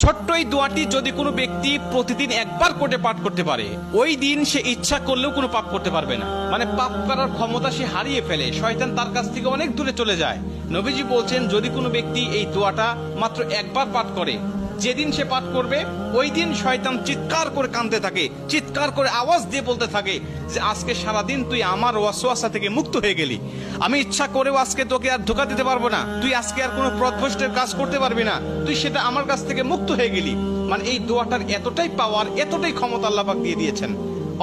ছোট্ট এই দোয়াটি যদি কোনো ব্যক্তি প্রতিদিন একবার করে পাঠ করতে পারে, ওই দিন সে ইচ্ছা করলেও কোনো পাপ করতে পারবে না। মানে পাপ করার ক্ষমতা সে হারিয়ে ফেলে, শয়তান তার কাছ থেকে অনেক দূরে চলে যায়। নবীজি বলছেন, যদি কোনো ব্যক্তি এই দোয়াটা মাত্র একবার পাঠ করে, যেদিন সে পাঠ করবে ওই দিন শয়তান চিৎকার করে কাঁদতে থাকে, চিৎকার করে আওয়াজ দিয়ে বলতে থাকে যে আজকে সারাদিন তুই আমার ওয়াসওয়াসা থেকে মুক্ত হয়ে গেলি, আমি ইচ্ছা করেও আজকে তোকে আর ধোঁকা দিতে পারবো না, তুই আজকে আর কোনো পথভ্রষ্টের কাজ করতে পারবি না, তুই সেটা আমার কাছ থেকে মুক্ত হয়ে গেলি। মানে এই দোয়াটার এতটাই পাওয়ার, এতটাই ক্ষমতা আল্লাহ পাক দিয়ে দিয়েছেন।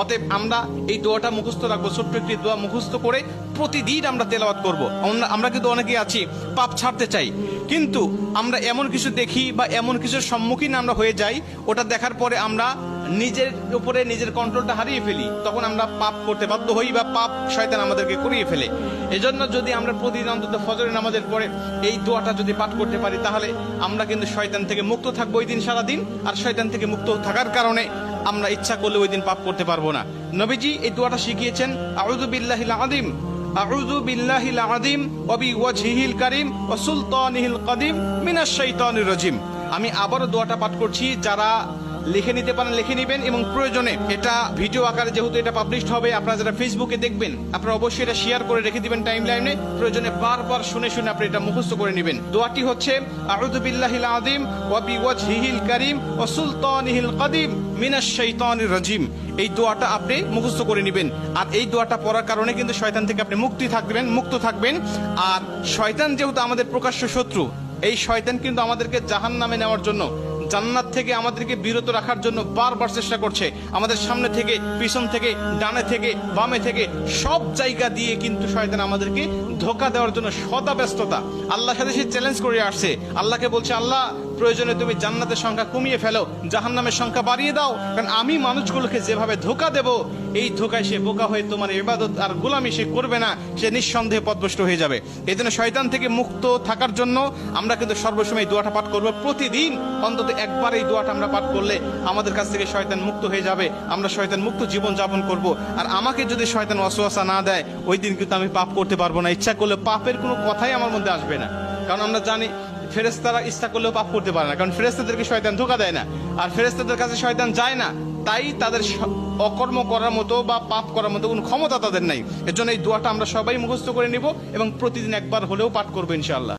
অতএব আমরা এই দোয়াটা মুখস্থ রাখবো, ছোট্ট একটি দোয়া মুখস্থ করে প্রতিদিন আমরা তেলাওয়াত করব। আমরা কিন্তু অনেকেই আছি পাপ ছাড়তে চাই, কিন্তু আমরা এমন কিছু দেখি বা এমন কিছুর সম্মুখীন আমরা হয়ে যাই, ওটা দেখার পরে আমরা নিজের উপরে নিজের কন্ট্রোলটা হারিয়ে ফেলি, তখন আমরা পাপ করতে বাধ্য হই বা পাপ শয়তান আমাদেরকে করিয়ে ফেলে। এজন্য যদি আমরা প্রতিদিন অন্তত ফজরের নামাজের পরে এই দোয়াটা যদি পাঠ করতে পারি, তাহলে আমরা কিন্তু শয়তান থেকে মুক্ত থাকবো ওই দিন সারাদিন। আর শয়তান থেকে মুক্ত থাকার কারণে আমরা ইচ্ছা করলে ওই দিন পাপ করতে পারবো না। নবীজি এই দোয়াটা শিখিয়েছেন, আউযু বিল্লাহিল আযীম, আউযু বিল্লাহিল আযীম ওয়া বিওয়াজহিল কারীম ওয়া সুলতানিহিল কাদীম মিনাশ শাইতানির রাজীম। আমি আবারও দোয়াটা পাঠ করছি, যারা লিখে নিতে পারেন লিখে নেবেন, এবং প্রয়োজনে এটা ভিডিও আকারে যেহেতু এটা পাবলিশড হবে, আপনারা যারা ফেসবুকে দেখবেন আপনারা অবশ্যই এটা শেয়ার করে রেখে দিবেন টাইম লাইনে, প্রয়োজনে বারবার শুনে শুনে আপনি এটা মুখস্থ করে নেবেন। দোয়াটি হচ্ছে, আউযু বিল্লাহিল আযীম ওয়া বিওয়াজহিল কারীম ওয়া সুলতানিহিল কাদীম মিনাশ শাইতানির রাজীম। এই দোয়াটা আপনি মুখস্থ করে নেবেন, আর এই দোয়াটা পড়ার কারণে কিন্তু শয়তান থেকে আপনি মুক্ত থাকবেন। আর শয়তান যেহেতু আমাদের প্রকাশ্য শত্রু, এই শয়তান কিন্তু আমাদেরকে জাহান্নামে নেওয়ার জন্য, জান্নাত থেকে আমাদেরকে বিরত রাখার জন্য বারবার চেষ্টা করছে। আমাদের সামনে থেকে, পিছন থেকে, ডানে থেকে, বামে থেকে, সব জায়গা দিয়ে কিন্তু শয়তান আমাদেরকে ধোঁকা দেওয়ার জন্য সদা ব্যস্ততা। আল্লাহর সাথে সে চ্যালেঞ্জ করে আসছে, আল্লাহকে বলছে, আল্লাহ প্রয়োজনে তুমি জান্নাতের সংখ্যা কমিয়ে ফেলো, জাহান্নামের সংখ্যা বাড়িয়ে দাও, কারণ আমি মানুষগুলোকে যেভাবে ধোঁকা দেব, এই ধোঁকায় সে বোকা হয়ে তোমার ইবাদত আর গোলামি সে করবে না, সে নিঃসন্দেহে পথভ্রষ্ট হয়ে যাবে। এই জন্য শয়তান থেকে মুক্ত থাকার জন্য আমরা কিন্তু সর্বসময় দোয়াটা পাঠ করবো। প্রতিদিন অন্তত একবার এই দোয়াটা আমরা পাঠ করলে আমাদের কাছ থেকে শয়তান মুক্ত হয়ে যাবে, আমরা শয়তান মুক্ত জীবন যাপন করব। আর আমাকে যদি শয়তান ওয়াসওয়াসা না দেয়, ওই দিন কিন্তু আমি পাপ করতে পারবো না, ইচ্ছা করলে পাপের কোনো কথাই আমার মধ্যে আসবে না। কারণ আমরা জানি ফেরেশতারা ইচ্ছা করলেও পাপ করতে পারে না, কারণ ফেরেশতাদেরকে শয়তান ধোঁকা দেয় না, আর ফেরেশতাদের কাছে শয়তান যায় না, তাই তাদের অকর্ম করার মতো বা পাপ করার মতো কোনো ক্ষমতা তাদের নাই। এর জন্য এই দোয়াটা আমরা সবাই মুখস্থ করে নিব এবং প্রতিদিন একবার হলেও পাঠ করবো ইনশাআল্লাহ।